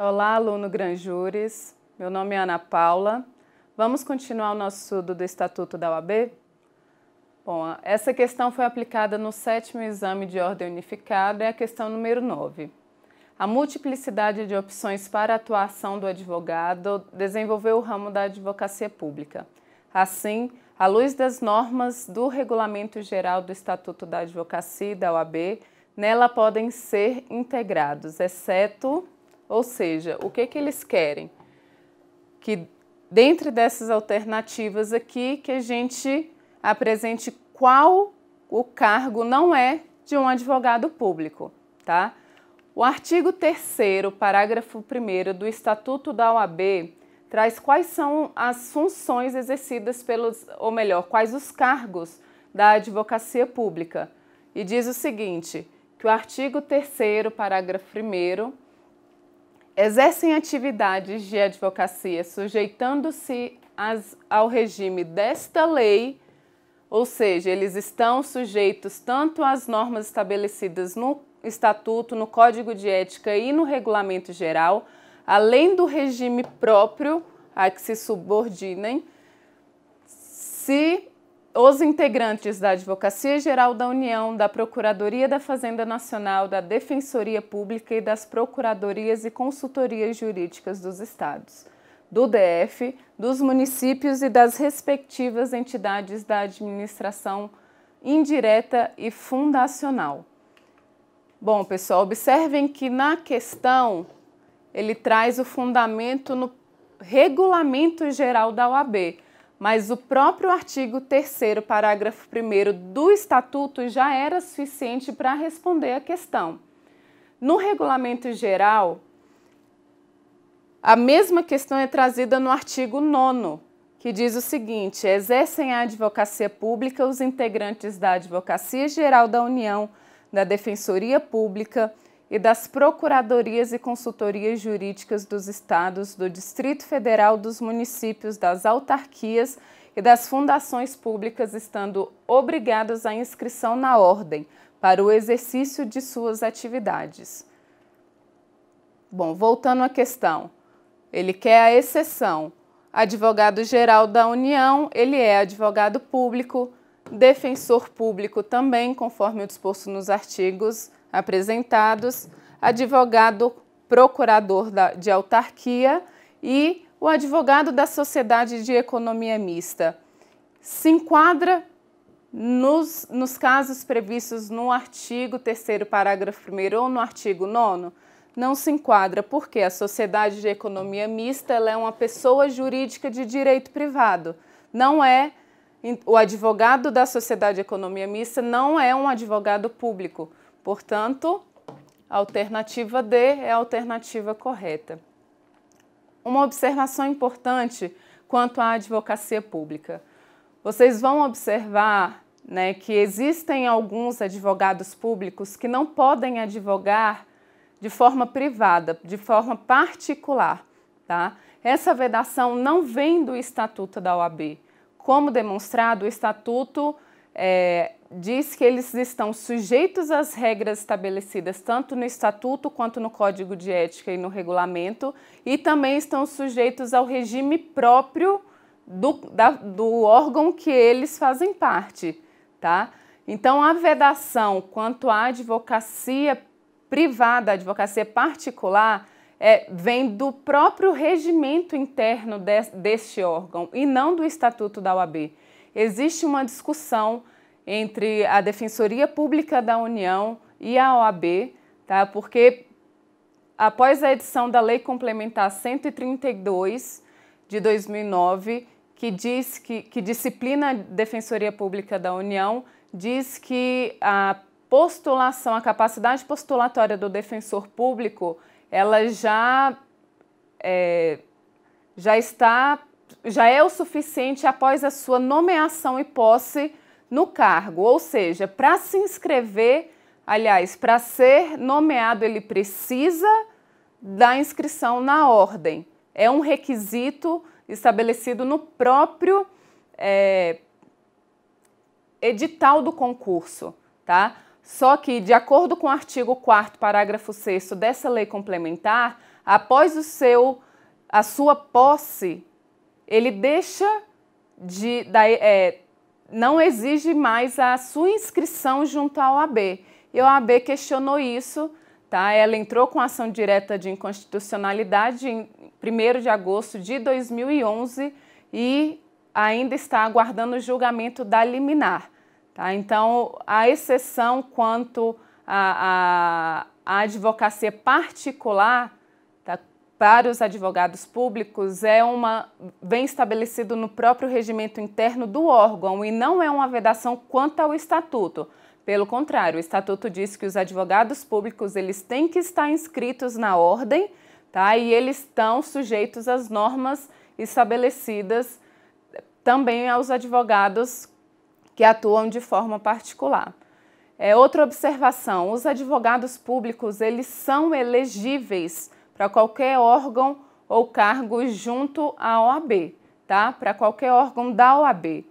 Olá, aluno Granjures. Meu nome é Ana Paula. Vamos continuar o nosso estudo do Estatuto da OAB? Bom, essa questão foi aplicada no 7º exame de ordem unificada, é a questão número 9. A multiplicidade de opções para a atuação do advogado desenvolveu o ramo da advocacia pública. Assim, à luz das normas do Regulamento Geral do Estatuto da Advocacia e da OAB, nela podem ser integrados, exceto, ou seja, o que eles querem? Que dentre dessas alternativas aqui, que a gente apresente qual o cargo não é de um advogado público, tá? O artigo 3º, parágrafo 1º do Estatuto da OAB traz quais são as funções exercidas pelos, ou melhor, quais os cargos da advocacia pública. E diz o seguinte, que o artigo 3º, parágrafo 1º, exercem atividades de advocacia sujeitando-se ao regime desta lei, ou seja, eles estão sujeitos tanto às normas estabelecidas no Estatuto, no Código de Ética e no Regulamento Geral, além do regime próprio a que se subordinem, se os integrantes da Advocacia Geral da União, da Procuradoria da Fazenda Nacional, da Defensoria Pública e das Procuradorias e Consultorias Jurídicas dos Estados, do DF, dos municípios e das respectivas entidades da administração indireta e fundacional. Bom, pessoal, observem que na questão ele traz o fundamento no Regulamento Geral da OAB, mas o próprio artigo 3º, parágrafo 1º do Estatuto já era suficiente para responder a questão. No Regulamento Geral, a mesma questão é trazida no artigo 9º, que diz o seguinte: exercem a advocacia pública os integrantes da Advocacia Geral da União, da Defensoria Pública e das Procuradorias e Consultorias Jurídicas dos Estados, do Distrito Federal, dos municípios, das autarquias e das fundações públicas, estando obrigados à inscrição na ordem para o exercício de suas atividades. Bom, voltando à questão, ele quer a exceção. Advogado-geral da União, ele é advogado público, defensor público também, conforme o disposto nos artigos apresentados, advogado procurador de autarquia e o advogado da Sociedade de Economia Mista. Se enquadra nos casos previstos no artigo 3º, parágrafo 1º ou no artigo 9º? Não se enquadra, porque a Sociedade de Economia Mista ela é uma pessoa jurídica de direito privado, não é. O advogado da Sociedade de Economia Mista não é um advogado público, portanto, a alternativa D é a alternativa correta. Uma observação importante quanto à advocacia pública. Vocês vão observar, né, que existem alguns advogados públicos que não podem advogar de forma privada, de forma particular, tá? Essa vedação não vem do Estatuto da OAB. Como demonstrado, o Estatuto diz que eles estão sujeitos às regras estabelecidas tanto no Estatuto quanto no Código de Ética e no Regulamento e também estão sujeitos ao regime próprio do órgão que eles fazem parte, tá? Então, a vedação quanto à advocacia privada, a advocacia particular, vem do próprio regimento interno deste órgão e não do Estatuto da OAB. Existe uma discussão entre a Defensoria Pública da União e a OAB, tá? Porque após a edição da Lei Complementar 132 de 2009, que diz que disciplina a Defensoria Pública da União, diz que a postulação, a capacidade postulatória do defensor público ela já é o suficiente após a sua nomeação e posse no cargo. Ou seja, para se inscrever, aliás, para ser nomeado, ele precisa da inscrição na ordem. É um requisito estabelecido no próprio edital do concurso, tá? Só que, de acordo com o artigo 4º, parágrafo 6º dessa lei complementar, após a sua posse, ele deixa não exige mais a sua inscrição junto à OAB. E a OAB questionou isso, tá? Ela entrou com ação direta de inconstitucionalidade em 1º de agosto de 2011 e ainda está aguardando o julgamento da liminar. Tá? Então, a exceção quanto à advocacia particular, tá, para os advogados públicos vem estabelecido no próprio regimento interno do órgão e não é uma vedação quanto ao estatuto. Pelo contrário, o estatuto diz que os advogados públicos eles têm que estar inscritos na ordem, tá? E eles estão sujeitos às normas estabelecidas também aos advogados que atuam de forma particular. Outra observação, os advogados públicos eles são elegíveis para qualquer órgão ou cargo junto à OAB, tá? Para qualquer órgão da OAB.